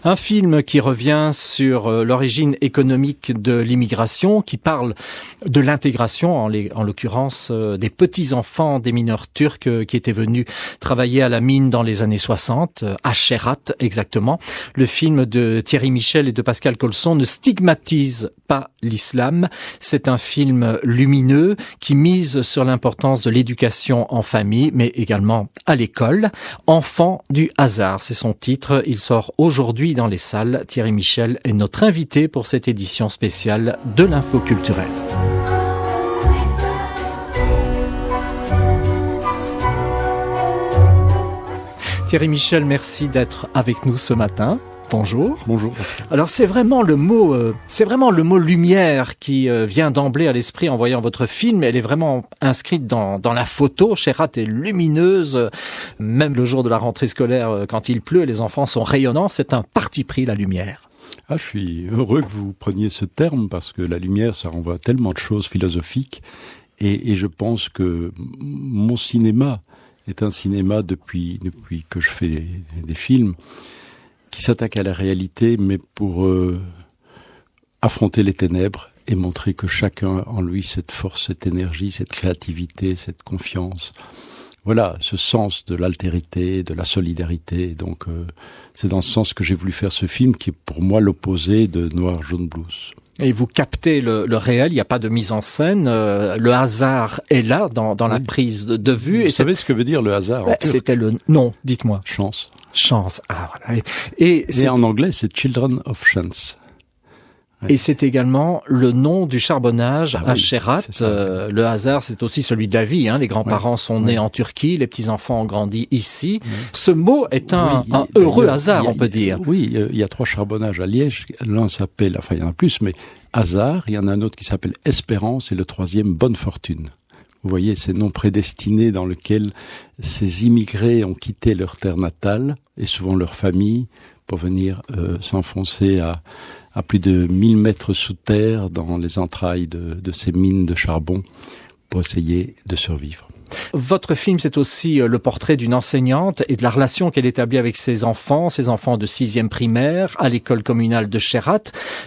Un film qui revient sur l'origine économique de l'immigration, qui parle de l'intégration, en l'occurrence des petits-enfants des mineurs turcs qui étaient venus travailler à la mine dans les années 60, à Sherat exactement. Le film de Thierry Michel et de Pascal Colson ne stigmatise pas l'islam. C'est un film lumineux qui mise sur l'importance de l'éducation en famille, mais également à l'école. Enfant du hasard, c'est son titre. Il sort aujourd'hui dans les salles. Thierry Michel est notre invité pour cette édition spéciale de l'Info culturelle. Thierry Michel, merci d'être avec nous ce matin. Bonjour. Bonjour. Alors c'est vraiment le mot lumière qui vient d'emblée à l'esprit en voyant votre film. Elle est vraiment inscrite dans la photo. Sherat est lumineuse, même le jour de la rentrée scolaire quand il pleut, les enfants sont rayonnants. C'est un parti pris, la lumière. Je suis heureux que vous preniez ce terme parce que la lumière, ça renvoie à tellement de choses philosophiques et je pense que mon cinéma est un cinéma depuis que je fais des films qui s'attaque à la réalité, mais pour affronter les ténèbres et montrer que chacun en lui cette force, cette énergie, cette créativité, cette confiance. Voilà, ce sens de l'altérité, de la solidarité. Donc, c'est dans ce sens que j'ai voulu faire ce film qui est pour moi l'opposé de Noir, Jaune, Blues. Et vous captez le réel, il n'y a pas de mise en scène, le hasard est là dans la prise de vue. Vous savez ce que veut dire le hasard en turc ? C'était le... Non, dites-moi. Chance. Chance, ah voilà. Et en anglais, c'est Children of Chance. Et c'est également le nom du charbonnage à Sherat. Le hasard, c'est aussi celui de la vie. Les grands-parents sont nés en Turquie, les petits-enfants ont grandi ici. Ce mot est un heureux hasard, on peut dire. Oui, il y a 3 charbonnages à Liège. L'un s'appelle, enfin il y en a plus, mais hasard. Il y en a un autre qui s'appelle espérance et le 3e bonne fortune. Vous voyez, ces noms prédestinés dans lesquels ces immigrés ont quitté leur terre natale et souvent leur famille pour venir s'enfoncer à plus de 1000 mètres sous terre dans les entrailles de ces mines de charbon pour essayer de survivre. Votre film, c'est aussi le portrait d'une enseignante et de la relation qu'elle établit avec ses enfants de 6e primaire à l'école communale de Sherat.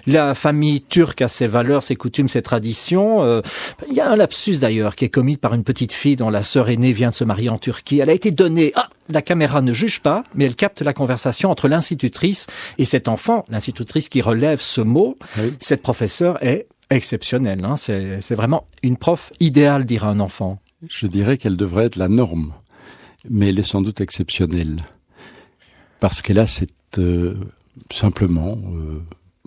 La famille turque a ses valeurs, ses coutumes, ses traditions. Il y a un lapsus d'ailleurs qui est commis par une petite fille dont la sœur aînée vient de se marier en Turquie. Elle a été donnée... la caméra ne juge pas, mais elle capte la conversation entre l'institutrice et cet enfant, l'institutrice qui relève ce mot. Oui. Cette professeure est exceptionnelle. C'est vraiment une prof idéale, dirait un enfant. Je dirais qu'elle devrait être la norme, mais elle est sans doute exceptionnelle. Parce qu'elle a cette... simplement,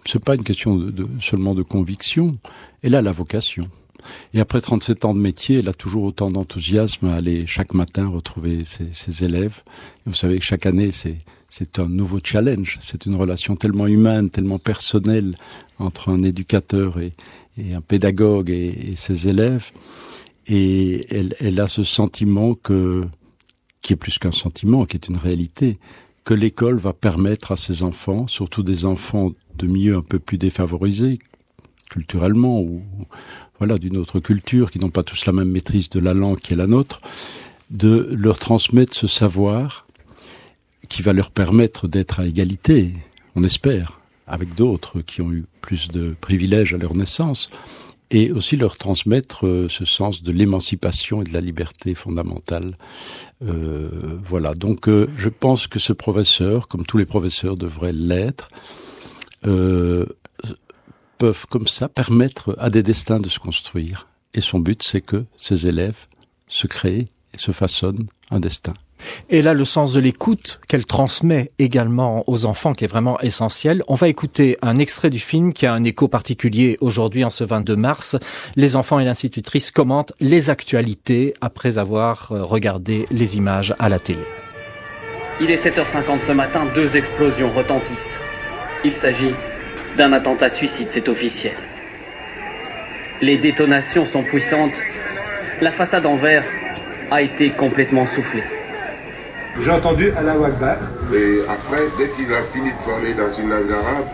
c'est pas une question seulement de conviction, elle a la vocation. Et après 37 ans de métier, elle a toujours autant d'enthousiasme à aller chaque matin retrouver ses élèves. Et vous savez que chaque année, c'est un nouveau challenge. C'est une relation tellement humaine, tellement personnelle entre un éducateur et un pédagogue et ses élèves. Et elle a ce sentiment qui est plus qu'un sentiment, qui est une réalité, que l'école va permettre à ses enfants, surtout des enfants de milieux un peu plus défavorisés, culturellement, ou voilà, d'une autre culture, qui n'ont pas tous la même maîtrise de la langue qui est la nôtre, de leur transmettre ce savoir qui va leur permettre d'être à égalité, on espère, avec d'autres qui ont eu plus de privilèges à leur naissance, et aussi leur transmettre ce sens de l'émancipation et de la liberté fondamentale. Voilà, donc je pense que ce professeur, comme tous les professeurs devraient l'être, peuvent comme ça permettre à des destins de se construire. Et son but, c'est que ces élèves se créent et se façonnent un destin. Et là, le sens de l'écoute qu'elle transmet également aux enfants, qui est vraiment essentiel. On va écouter un extrait du film qui a un écho particulier aujourd'hui, en ce 22 mars. Les enfants et l'institutrice commentent les actualités après avoir regardé les images à la télé. Il est 7h50 ce matin, 2 explosions retentissent. Il s'agit d'un attentat suicide, c'est officiel. Les détonations sont puissantes. La façade en verre a été complètement soufflée. J'ai entendu Allahu Akbar. Et après, dès qu'il a fini de parler dans une langue arabe,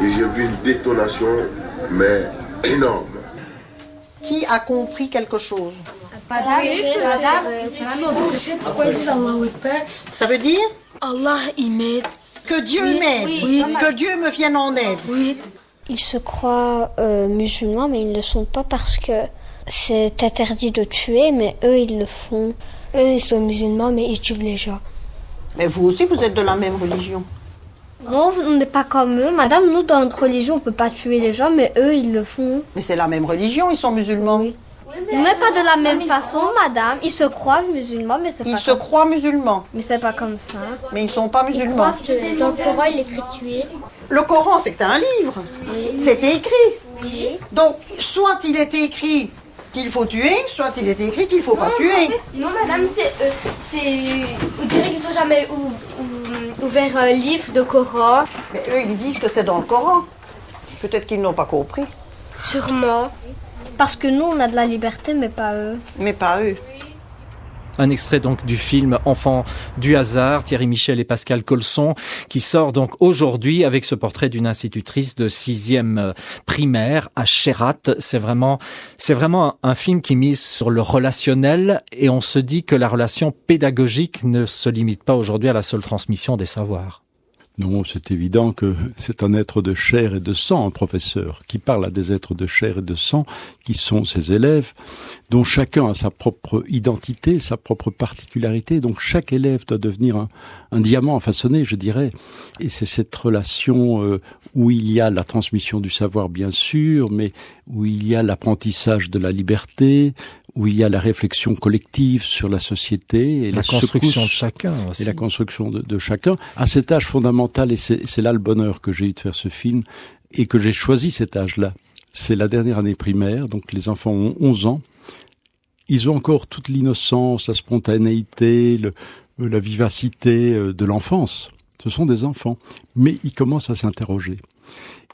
j'ai vu une détonation, mais énorme. Qui a compris quelque chose? Pourquoi ils disent Allahu Akbar? Ça veut dire? Allah, il m'aide. Que Dieu m'aide, que Dieu me vienne en aide. Oui. Ils se croient musulmans, mais ils ne le sont pas parce que c'est interdit de tuer, mais eux, ils le font. Eux, ils sont musulmans, mais ils tuent les gens. Mais vous aussi, vous êtes de la même religion. Non, on n'est pas comme eux. Madame, nous, dans notre religion, on ne peut pas tuer les gens, mais eux, ils le font. Mais c'est la même religion, ils sont musulmans. Oui. Mais pas de la même façon, madame. Ils se croient musulmans, mais c'est pas Ils se croient musulmans, Mais c'est pas comme ça. mais ils ne sont pas musulmans. Dans le Coran, il est écrit tuer. Le Coran, c'est un livre. C'était écrit. Donc, soit il est écrit qu'il faut tuer, soit il est écrit qu'il ne faut pas tuer. Non, madame, on dirait qu'ils n'ont jamais ouvert un livre de Coran. Mais eux, ils disent que c'est dans le Coran. Peut-être qu'ils n'ont pas compris. Sûrement. Parce que nous, on a de la liberté, mais pas eux. Mais pas eux. Un extrait donc du film Enfants du hasard, Thierry Michel et Pascal Colson, qui sort donc aujourd'hui avec ce portrait d'une institutrice de 6e primaire à Chérat. C'est vraiment un film qui mise sur le relationnel et on se dit que la relation pédagogique ne se limite pas aujourd'hui à la seule transmission des savoirs. Non, c'est évident que c'est un être de chair et de sang, un professeur, qui parle à des êtres de chair et de sang, qui sont ses élèves, dont chacun a sa propre identité, sa propre particularité. Donc chaque élève doit devenir un diamant façonné, je dirais. Et c'est cette relation où il y a la transmission du savoir, bien sûr, mais où il y a l'apprentissage de la liberté, où il y a la réflexion collective sur la société et la construction de chacun aussi. Et la construction de chacun. À cet âge fondamental, et c'est là le bonheur que j'ai eu de faire ce film, et que j'ai choisi cet âge-là. C'est la dernière année primaire, donc les enfants ont 11 ans. Ils ont encore toute l'innocence, la spontanéité, la vivacité de l'enfance. Ce sont des enfants, mais ils commencent à s'interroger.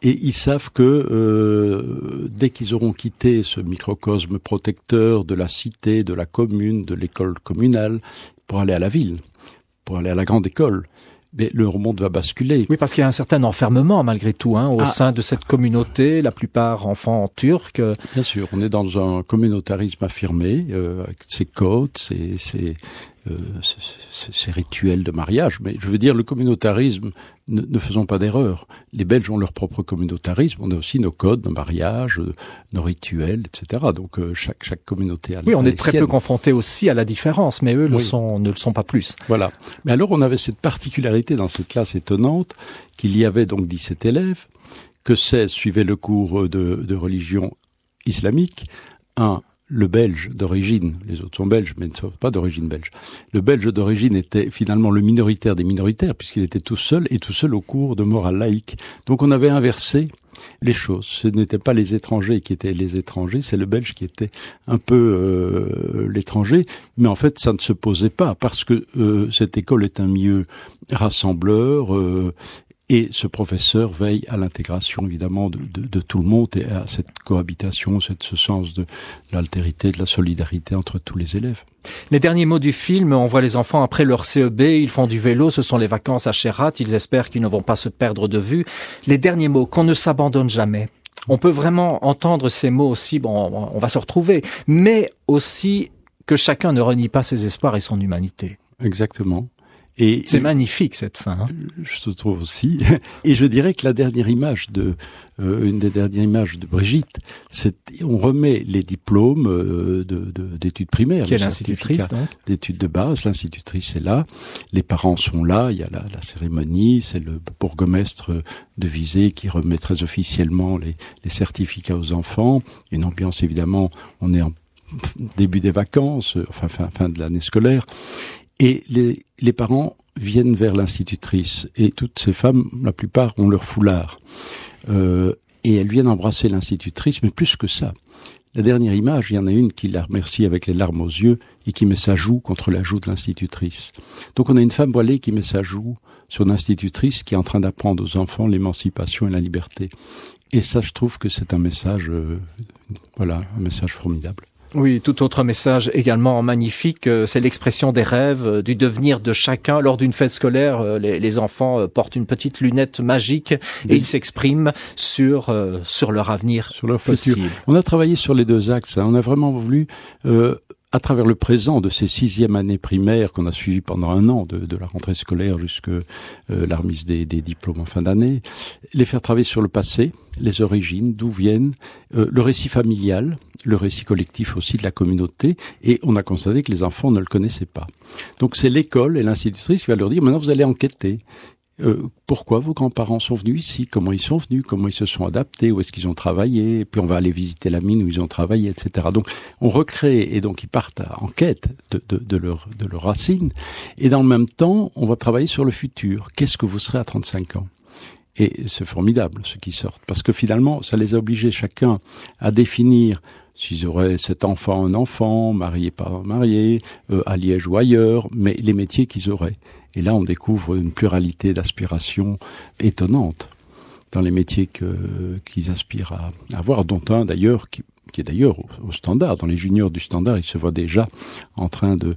Et ils savent que dès qu'ils auront quitté ce microcosme protecteur de la cité, de la commune, de l'école communale, pour aller à la ville, pour aller à la grande école, mais leur monde va basculer. Oui, parce qu'il y a un certain enfermement malgré tout au sein de cette communauté, la plupart enfants turcs. Bien sûr, on est dans un communautarisme affirmé, avec ses codes, ses rituels de mariage. Mais je veux dire, le communautarisme, ne faisons pas d'erreur. Les Belges ont leur propre communautarisme, on a aussi nos codes, nos mariages, nos rituels, etc. Donc chaque communauté a Oui, on est les très siennes. peu confrontés aussi à la différence, mais eux ne le sont pas plus. Voilà. Mais alors on avait cette particularité dans cette classe étonnante, qu'il y avait donc 17 élèves, que 16 suivaient le cours de religion islamique, le belge d'origine, les autres sont belges, mais ne sont pas d'origine belge. Le belge d'origine était finalement le minoritaire des minoritaires, puisqu'il était tout seul au cours de morale laïque. Donc on avait inversé les choses. Ce n'étaient pas les étrangers qui étaient les étrangers, c'est le belge qui était un peu l'étranger. Mais en fait, ça ne se posait pas, parce que cette école est un milieu rassembleur, et ce professeur veille à l'intégration, évidemment, de tout le monde et à cette cohabitation, ce sens de l'altérité, de la solidarité entre tous les élèves. Les derniers mots du film, on voit les enfants après leur CEB, ils font du vélo, ce sont les vacances à Chérat, ils espèrent qu'ils ne vont pas se perdre de vue. Les derniers mots, qu'on ne s'abandonne jamais. On peut vraiment entendre ces mots aussi, on va se retrouver, mais aussi que chacun ne renie pas ses espoirs et son humanité. Exactement. C'est magnifique cette fin. Je te trouve aussi. Et je dirais que la dernière image une des dernières images de Brigitte, on remet les diplômes d'études primaires, qui est l'institutrice, donc d'études de base. L'institutrice est là, les parents sont là, il y a la cérémonie, c'est le bourgmestre de Visé qui remet très officiellement les certificats aux enfants. Une ambiance évidemment, on est en début des vacances, fin de l'année scolaire. Et les parents viennent vers l'institutrice. Et toutes ces femmes, la plupart, ont leur foulard. Et elles viennent embrasser l'institutrice, mais plus que ça. La dernière image, il y en a une qui la remercie avec les larmes aux yeux et qui met sa joue contre la joue de l'institutrice. Donc on a une femme voilée qui met sa joue sur l'institutrice qui est en train d'apprendre aux enfants l'émancipation et la liberté. Et ça, je trouve que c'est un message, un message formidable. Oui, tout autre message également magnifique, c'est l'expression des rêves, du devenir de chacun. Lors d'une fête scolaire, les enfants portent une petite lunette magique et ils s'expriment sur leur avenir, sur leur possible. futur. On a travaillé sur les deux axes. On a vraiment voulu, à travers le présent de ces 6e années primaires qu'on a suivies pendant un an, de la rentrée scolaire jusqu'à la remise des diplômes en fin d'année, les faire travailler sur le passé, les origines, d'où viennent, le récit familial, le récit collectif aussi de la communauté, et on a constaté que les enfants ne le connaissaient pas. Donc c'est l'école et l'institutrice qui va leur dire, maintenant vous allez enquêter. Pourquoi vos grands-parents sont venus ici, comment ils sont venus, comment ils se sont adaptés, où est-ce qu'ils ont travaillé, et puis on va aller visiter la mine où ils ont travaillé, etc. Donc on recrée, et donc ils partent en quête de leurs racines, et dans le même temps, on va travailler sur le futur. Qu'est-ce que vous serez à 35 ans ? Et c'est formidable, ceux qui sortent, parce que finalement, ça les a obligés chacun à définir s'ils auraient cet enfant, un enfant, marié, pas marié, à Liège ou ailleurs, mais les métiers qu'ils auraient. Et là, on découvre une pluralité d'aspirations étonnantes dans les métiers qu'ils aspirent à avoir, dont un d'ailleurs qui est d'ailleurs au Standard. Dans les juniors du Standard, il se voit déjà en train de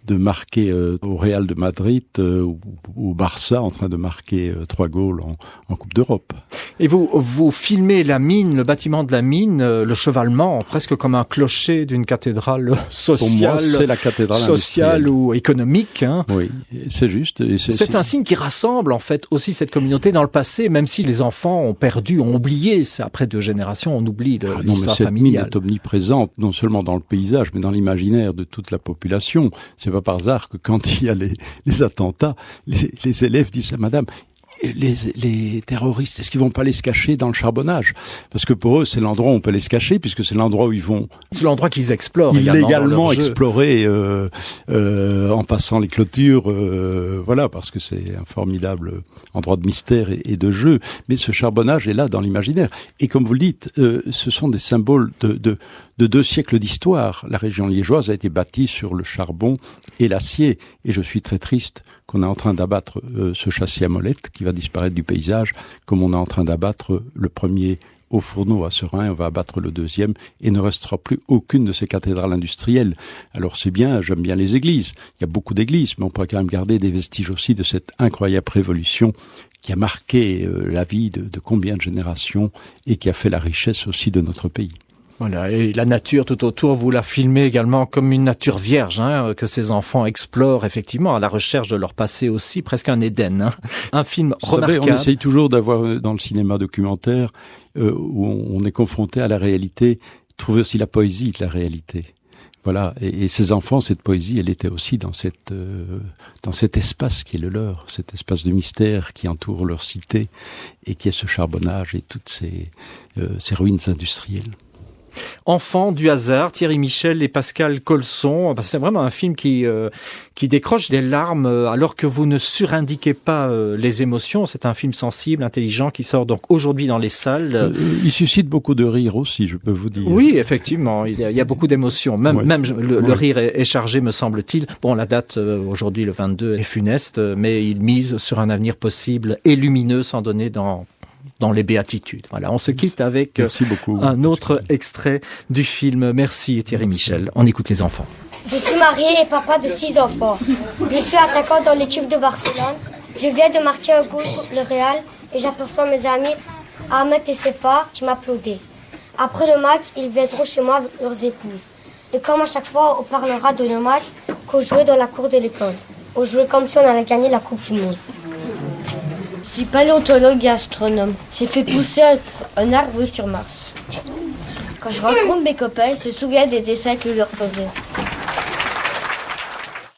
marquer au Real de Madrid ou au Barça, en train de marquer 3 goals en Coupe d'Europe. Et vous filmez la mine, le bâtiment de la mine, le chevalement, presque comme un clocher d'une cathédrale sociale. Pour moi, c'est la cathédrale sociale ou économique. Hein. Oui, c'est juste. Et c'est un signe qui rassemble en fait aussi cette communauté dans le passé, même si les enfants ont oublié. Après 2 générations, on oublie l'histoire familiale. Cette mine est omniprésente, non seulement dans le paysage, mais dans l'imaginaire de toute la population. C'est pas par hasard que quand il y a les attentats, les élèves disent à madame, les terroristes, est-ce qu'ils vont pas aller se cacher dans le charbonnage? Parce que pour eux, c'est l'endroit où on peut aller se cacher, puisque c'est l'endroit où ils vont... C'est l'endroit qu'ils explorent illégalement explorer en passant les clôtures, voilà, parce que c'est un formidable endroit de mystère et de jeu. Mais ce charbonnage est là dans l'imaginaire. Et comme vous le dites, ce sont des symboles de 2 siècles d'histoire. La région liégeoise a été bâtie sur le charbon et l'acier. Et je suis très triste qu'on est en train d'abattre ce châssis à molettes qui va disparaître du paysage, comme on est en train d'abattre le premier haut fourneau à Serein, on va abattre le 2e, et ne restera plus aucune de ces cathédrales industrielles. Alors c'est bien, j'aime bien les églises. Il y a beaucoup d'églises, mais on pourrait quand même garder des vestiges aussi de cette incroyable révolution qui a marqué la vie de combien de générations et qui a fait la richesse aussi de notre pays. Voilà, et la nature tout autour, vous la filmez également comme une nature vierge, que ces enfants explorent effectivement à la recherche de leur passé aussi, presque un Éden. Un film remarquable. Vous savez, on essaye toujours d'avoir dans le cinéma documentaire, où on est confronté à la réalité, trouver aussi la poésie de la réalité. Voilà, et ces enfants, cette poésie, elle était aussi dans cet espace qui est le leur, cet espace de mystère qui entoure leur cité, et qui est ce charbonnage et toutes ces ruines industrielles. Enfants du hasard, Thierry Michel et Pascal Colson. C'est vraiment un film qui décroche des larmes alors que vous ne surindiquez pas les émotions. C'est un film sensible, intelligent qui sort donc aujourd'hui dans les salles. Il suscite beaucoup de rire aussi, je peux vous dire. Oui, effectivement, il y a beaucoup d'émotions. Même le rire est chargé, me semble-t-il. Bon, la date aujourd'hui, le 22, est funeste, mais il mise sur un avenir possible et lumineux sans donner dans les béatitudes. Voilà, on se quitte avec un autre extrait du film. Merci Thierry Michel. On écoute les enfants. Je suis marié et papa de 6 enfants. Je suis attaquant dans l'équipe de Barcelone. Je viens de marquer un goal contre le Real et j'aperçois mes amis Ahmed et Sefa qui m'applaudissent. Après le match, ils viendront chez moi avec leurs épouses. Et comme à chaque fois, on parlera de le match qu'on jouait dans la cour de l'école. On jouait comme si on allait gagner la Coupe du Monde. Je suis paléontologue et astronome. J'ai fait pousser un arbre sur Mars. Quand je rencontre mes copains, ils se souviennent des dessins que je leur faisais.